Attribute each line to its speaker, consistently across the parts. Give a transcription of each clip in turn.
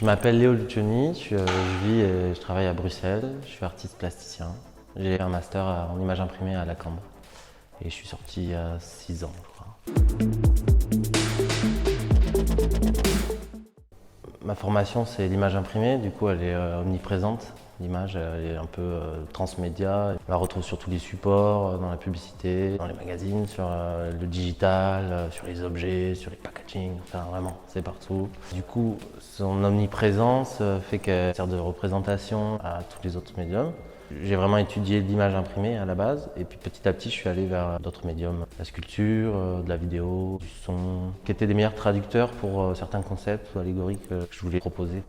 Speaker 1: Je m'appelle Léo Lucioni, je vis et je travaille à Bruxelles, je suis artiste plasticien. J'ai un master en image imprimée à la Cambre et je suis sorti il y a 6 ans, je crois. Ma formation, c'est l'image imprimée, du coup elle est omniprésente. L'image, elle est un peu transmédia. On la retrouve sur tous les supports, dans la publicité, dans les magazines, sur le digital, sur les objets, sur les packaging, enfin vraiment, c'est partout. Du coup, son omniprésence fait qu'elle sert de représentation à tous les autres médiums. J'ai vraiment étudié l'image imprimée à la base, et puis petit à petit, je suis allé vers d'autres médiums, la sculpture, de la vidéo, du son, qui étaient des meilleurs traducteurs pour certains concepts ou allégories que je voulais proposer.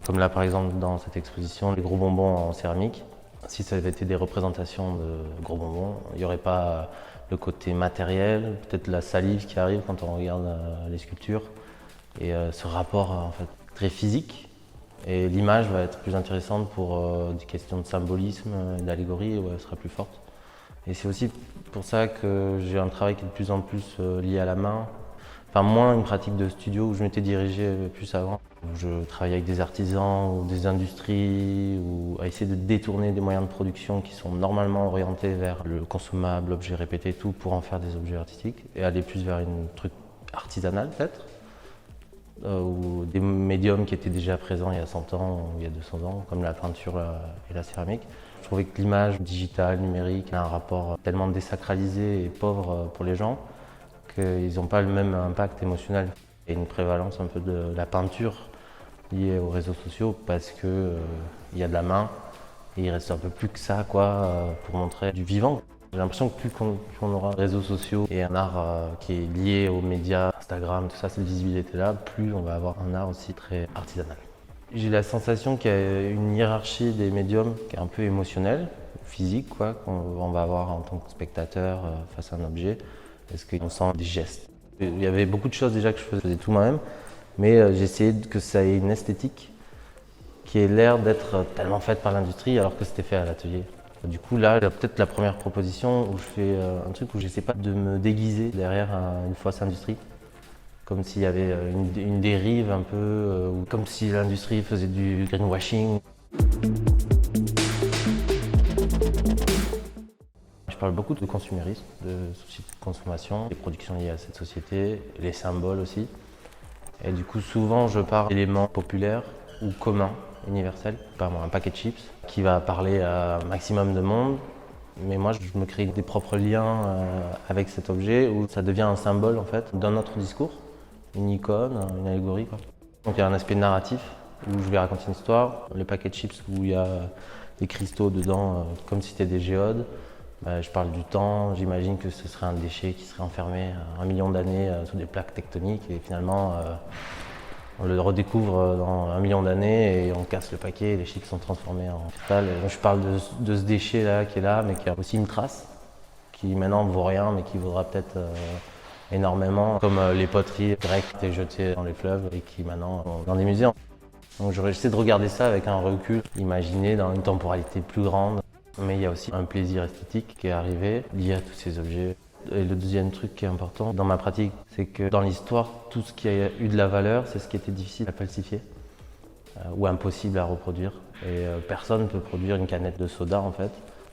Speaker 1: Comme là, par exemple, dans cette exposition, les gros bonbons en céramique. Si ça avait été des représentations de gros bonbons, il n'y aurait pas le côté matériel, peut-être la salive qui arrive quand on regarde les sculptures, et ce rapport en fait très physique. Et l'image va être plus intéressante pour des questions de symbolisme, d'allégorie, où elle sera plus forte. Et c'est aussi pour ça que j'ai un travail qui est de plus en plus lié à la main. Enfin, moins une pratique de studio où je m'étais dirigé plus avant. Où je travaillais avec des artisans ou des industries, ou à essayer de détourner des moyens de production qui sont normalement orientés vers le consommable, l'objet répété, tout, pour en faire des objets artistiques. Et aller plus vers une truc artisanal peut-être. Ou des médiums qui étaient déjà présents il y a 100 ans ou il y a 200 ans, comme la peinture et la céramique. Je trouvais que l'image digitale, numérique, a un rapport tellement désacralisé et pauvre pour les gens qu'ils n'ont pas le même impact émotionnel. Il y a une prévalence un peu de la peinture liée aux réseaux sociaux parce qu'il y a de la main et il reste un peu plus que ça pour montrer du vivant. J'ai l'impression que plus qu'on aura des réseaux sociaux et un art qui est lié aux médias, Instagram, tout ça, cette visibilité-là, plus on va avoir un art aussi très artisanal. J'ai la sensation qu'il y a une hiérarchie des médiums qui est un peu émotionnelle, physique, qu'on va avoir en tant que spectateur face à un objet. Est-ce qu'on sent des gestes? Il y avait beaucoup de choses déjà que je faisais tout moi-même, mais j'ai essayé que ça ait une esthétique qui ait l'air d'être tellement faite par l'industrie alors que c'était fait à l'atelier. Du coup, là, peut-être la première proposition où je fais un truc où j'essaie pas de me déguiser derrière une fausse industrie. Comme s'il y avait une dérive un peu, ou comme si l'industrie faisait du greenwashing. Je parle beaucoup de consumérisme, de soucis de consommation, des productions liées à cette société, les symboles aussi. Et du coup, souvent, je parle d'éléments populaires ou communs, universels. Par exemple, un paquet de chips qui va parler à un maximum de monde. Mais moi, je me crée des propres liens avec cet objet où ça devient un symbole en fait d'un autre discours, une icône, une allégorie. Donc il y a un aspect narratif où je vais raconter une histoire. Le paquet de chips où il y a des cristaux dedans, comme si c'était des géodes. Je parle du temps, j'imagine que ce serait un déchet qui serait enfermé 1 million d'années sous des plaques tectoniques et finalement on le redécouvre dans 1 million d'années et on casse le paquet et les chips sont transformés en cristal. Je parle de ce déchet là qui est là mais qui a aussi une trace qui maintenant ne vaut rien mais qui vaudra peut-être énormément, comme les poteries grecques qui étaient jetées dans les fleuves et qui maintenant sont dans des musées. Donc j'essaie de regarder ça avec un recul, imaginer dans une temporalité plus grande. Mais il y a aussi un plaisir esthétique qui est arrivé lié à tous ces objets. Et le deuxième truc qui est important dans ma pratique, c'est que dans l'histoire, tout ce qui a eu de la valeur, c'est ce qui était difficile à falsifier ou impossible à reproduire. Et personne ne peut produire une canette de soda en fait.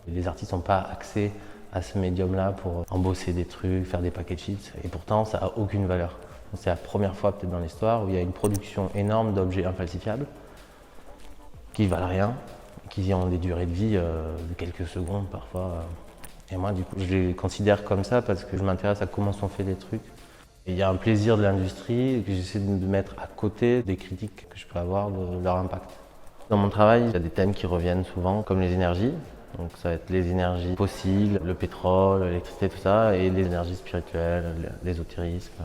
Speaker 1: Et les artistes n'ont pas accès à ce médium-là pour embosser des trucs, faire des paquets de chips. Et pourtant, ça n'a aucune valeur. C'est la première fois peut-être dans l'histoire où il y a une production énorme d'objets infalsifiables qui valent rien, qui ont des durées de vie de quelques secondes parfois. Et moi, du coup, je les considère comme ça parce que je m'intéresse à comment sont faits les trucs. Et il y a un plaisir de l'industrie que j'essaie de mettre à côté des critiques que je peux avoir de leur impact. Dans mon travail, il y a des thèmes qui reviennent souvent, comme les énergies. Donc ça va être les énergies fossiles, le pétrole, l'électricité, tout ça, et les énergies spirituelles, l'ésotérisme.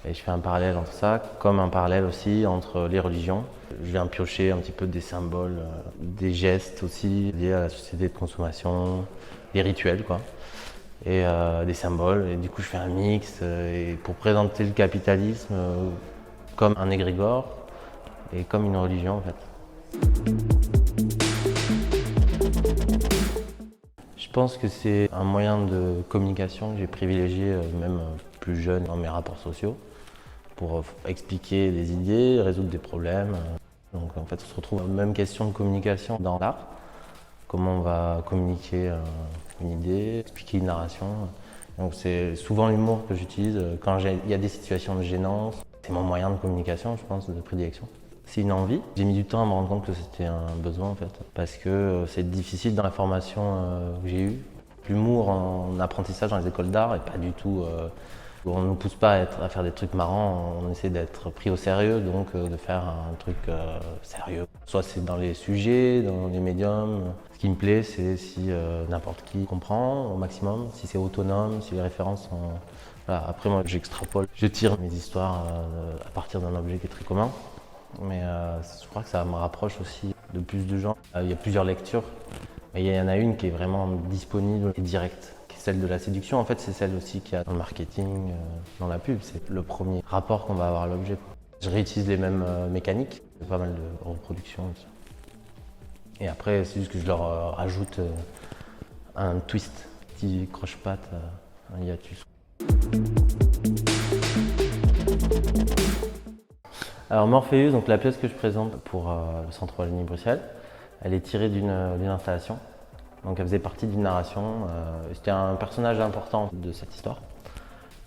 Speaker 1: Et je fais un parallèle entre ça, comme un parallèle aussi entre les religions. Je viens piocher un petit peu des symboles, des gestes aussi liés à la société de consommation, des rituels et des symboles. Et du coup, je fais un mix et pour présenter le capitalisme comme un égrégore et comme une religion en fait. Je pense que c'est un moyen de communication que j'ai privilégié même plus jeune dans mes rapports sociaux pour expliquer des idées, résoudre des problèmes. Donc en fait, on se retrouve à la même question de communication dans l'art. Comment on va communiquer une idée, expliquer une narration. Donc c'est souvent l'humour que j'utilise quand il y a des situations de gênance. C'est mon moyen de communication, je pense, de prédilection. C'est une envie. J'ai mis du temps à me rendre compte que c'était un besoin en fait, parce que c'est difficile dans la formation que j'ai eue. L'humour en apprentissage dans les écoles d'art est pas du tout. On ne nous pousse pas à faire des trucs marrants, on essaie d'être pris au sérieux, donc de faire un truc sérieux. Soit c'est dans les sujets, dans les médiums. Ce qui me plaît, c'est si n'importe qui comprend au maximum, si c'est autonome, si les références sont. Voilà. Après, moi, j'extrapole, je tire mes histoires à partir d'un objet qui est très commun. Mais je crois que ça me rapproche aussi de plus de gens. Il y a plusieurs lectures, mais il y en a une qui est vraiment disponible et directe. Celle de la séduction, en fait, c'est celle aussi qu'il y a dans le marketing, dans la pub. C'est le premier rapport qu'on va avoir à l'objet. Je réutilise les mêmes mécaniques, il y a pas mal de reproductions. Et après, c'est juste que je leur rajoute un twist, un petit croche-patte, un hiatus. Alors Morpheus, donc la pièce que je présente pour le Centre Wallonie-Bruxelles, elle est tirée d'une installation. Donc elle faisait partie d'une narration. C'était un personnage important de cette histoire.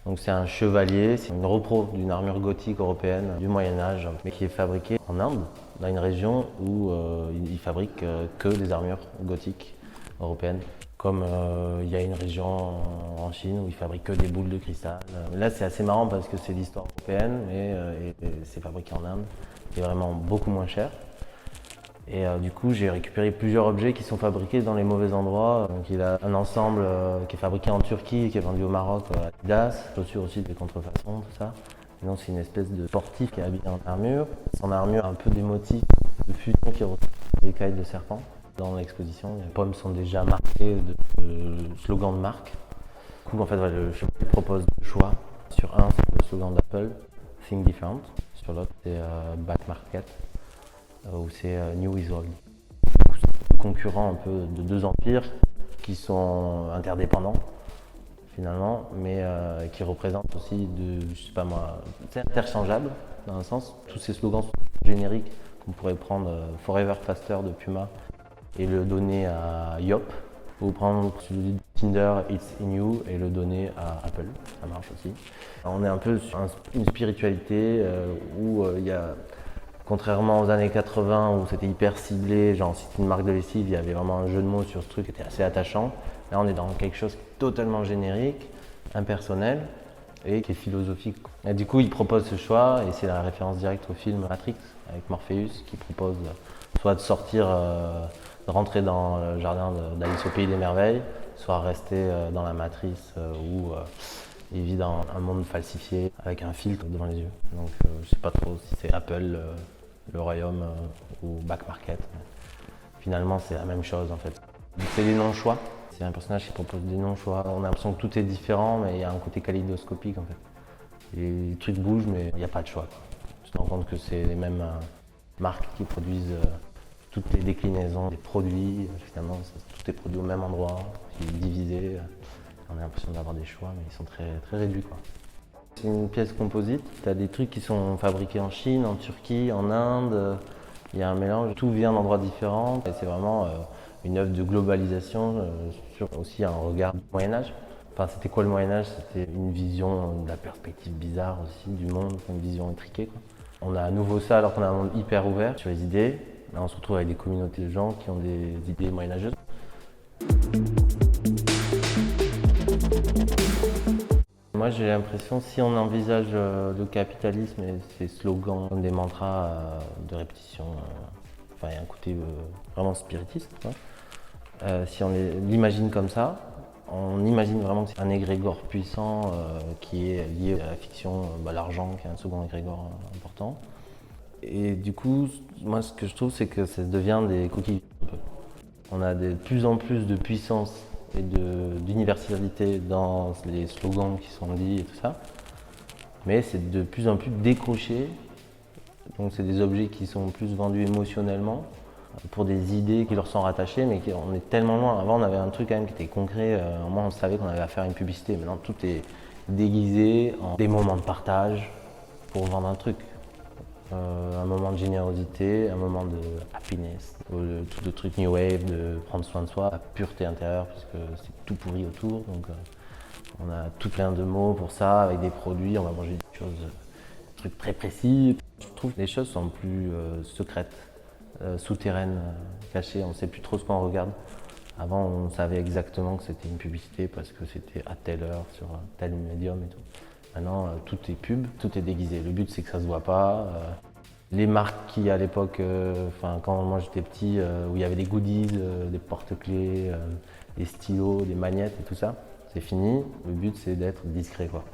Speaker 1: Donc c'est un chevalier, c'est une repro d'une armure gothique européenne du Moyen-Âge, mais qui est fabriquée en Inde, dans une région où ils fabriquent que des armures gothiques européennes. Comme il y a une région en Chine où ils fabriquent que des boules de cristal. Là c'est assez marrant parce que c'est l'histoire européenne, mais c'est fabriqué en Inde. C'est vraiment beaucoup moins cher. Et du coup, j'ai récupéré plusieurs objets qui sont fabriqués dans les mauvais endroits. Donc, il a un ensemble qui est fabriqué en Turquie et qui est vendu au Maroc à Adidas. Chaussures aussi, des contrefaçons, tout ça. Et donc, c'est une espèce de sportif qui est habillé en armure. Son armure a un peu des motifs de fusion qui ressemblent à des écailles de serpent. Dans l'exposition, les pommes sont déjà marquées de slogans de marque. Du coup, en fait, le chevalier propose deux choix. Sur un, c'est le slogan d'Apple, Think Different. Sur l'autre, c'est Back Market, où c'est New is Old. C'est concurrent un peu de deux empires qui sont interdépendants finalement, mais qui représentent aussi je sais pas moi, c'est interchangeable dans un sens. Tous ces slogans sont génériques qu'on pourrait prendre Forever Faster de Puma et le donner à Yop, ou prendre celui de Tinder It's in You et le donner à Apple, ça marche aussi. On est un peu sur une spiritualité où il y a. Contrairement aux années 80 où c'était hyper ciblé, genre si c'était une marque de lessive, il y avait vraiment un jeu de mots sur ce truc qui était assez attachant. Là on est dans quelque chose totalement générique, impersonnel et qui est philosophique. Et du coup il propose ce choix et c'est la référence directe au film Matrix avec Morpheus qui propose soit de sortir, de rentrer dans le jardin d'Alice au Pays des Merveilles, soit rester dans la matrice où il vit dans un monde falsifié avec un filtre devant les yeux. Donc je sais pas trop si c'est Apple, le royaume ou Back Market. Finalement c'est la même chose en fait. C'est des non-choix. C'est un personnage qui propose des non-choix. On a l'impression que tout est différent mais il y a un côté kaléidoscopique en fait. Les trucs bougent mais il n'y a pas de choix. Tu te rends compte que c'est les mêmes marques qui produisent toutes les déclinaisons des produits. Finalement tout est produit au même endroit, c'est divisé. On a l'impression d'avoir des choix, mais ils sont très, très réduits, quoi. C'est une pièce composite. Tu as des trucs qui sont fabriqués en Chine, en Turquie, en Inde. Il y a un mélange. Tout vient d'endroits différents. Et c'est vraiment une œuvre de globalisation sur aussi un regard du Moyen-Âge. Enfin, c'était quoi le Moyen-Âge? C'était une vision de la perspective bizarre aussi du monde, une vision étriquée, quoi. On a à nouveau ça alors qu'on a un monde hyper ouvert sur les idées. Là, on se retrouve avec des communautés de gens qui ont des idées moyenâgeuses. Moi j'ai l'impression, si on envisage le capitalisme et ses slogans comme des mantras de répétition, enfin il y a un côté vraiment spiritiste, quoi. Si on l'imagine comme ça, on imagine vraiment que c'est un égrégore puissant qui est lié à la fiction, l'argent qui est un second égrégore important. Et du coup, moi ce que je trouve c'est que ça devient des coquilles vides. On a de plus en plus de puissance et d'universalité dans les slogans qui sont dits et tout ça. Mais c'est de plus en plus décroché. Donc c'est des objets qui sont plus vendus émotionnellement pour des idées qui leur sont rattachées, mais on est tellement loin. Avant on avait un truc quand même qui était concret, au moins on savait qu'on avait à faire une publicité. Maintenant tout est déguisé en des moments de partage pour vendre un truc. un moment de générosité, un moment de happiness, tout le truc new wave, de prendre soin de soi, la pureté intérieure, parce que c'est tout pourri autour. Donc on a tout plein de mots pour ça, avec des produits, on va manger des choses, des trucs très précis. Je trouve que les choses sont plus secrètes, souterraines, cachées, on ne sait plus trop ce qu'on regarde. Avant, on savait exactement que c'était une publicité parce que c'était à telle heure, sur tel médium et tout. Maintenant, tout est pub, tout est déguisé. Le but, c'est que ça se voit pas. Les marques qui, à l'époque, quand moi j'étais petit, où il y avait des goodies, des porte-clés, des stylos, des magnettes et tout ça, c'est fini. Le but, c'est d'être discret, quoi.